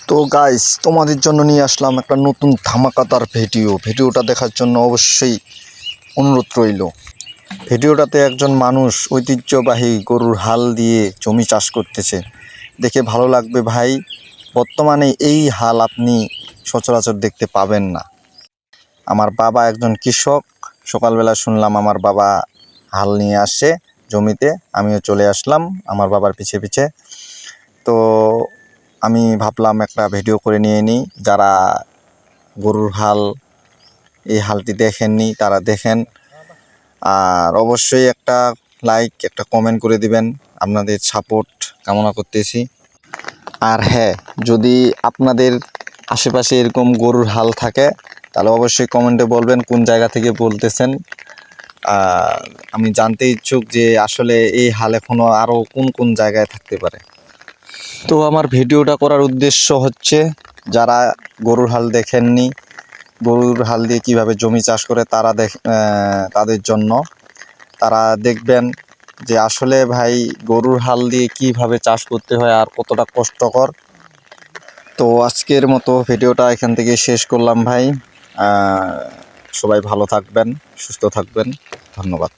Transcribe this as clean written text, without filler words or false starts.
তো গাইস, তোমাদের জন্য নিয়ে আসলাম একটা নতুন ধামাকাদার ভিডিওটা দেখার জন্য অবশ্যই অনুরোধ রইল। ভিডিওটাতে একজন মানুষ ঐতিহ্যবাহী গরুর হাল দিয়ে জমি চাষ করতেছে, দেখে ভালো লাগবে ভাই। বর্তমানে এই হাল আপনি সচরাচর দেখতে পাবেন না। আমার বাবা একজন কৃষক, সকালবেলা শুনলাম আমার বাবা হাল নিয়ে আসছে জমিতে, আমিও চলে আসলাম আমার বাবার পিছে পিছে। তো আমি ভাবলাম একটা ভিডিও করে নিয়ে নিই। যারা গরুর হাল এই হালটি দেখেননি তারা দেখেন, আর অবশ্যই একটা লাইক একটা কমেন্ট করে দিবেন, আপনাদের সাপোর্ট কামনা করতেছি। আর হ্যাঁ, যদি আপনাদের আশেপাশে এরকম গরুর হাল থাকে তাহলে অবশ্যই কমেন্টে বলবেন কোন জায়গা থেকে বলতেছেন। আমি জানতে ইচ্ছুক যে আসলে এই হাল এখনও আরও কোন কোন জায়গায় থাকতে পারে। তো আমার ভিডিওটা করার উদ্দেশ্য হচ্ছে, যারা গরুর হাল দেখেননি, গরুর হাল দিয়ে কিভাবে জমি চাষ করে তাদের জন্য। তারা দেখবেন যে আসলে ভাই গরুর হাল দিয়ে কিভাবে চাষ করতে হয় আর কতটা কষ্টকর। তো আজকের মতো ভিডিওটা এখান থেকে শেষ করলাম ভাই। সবাই ভালো থাকবেন, সুস্থ থাকবেন, ধন্যবাদ।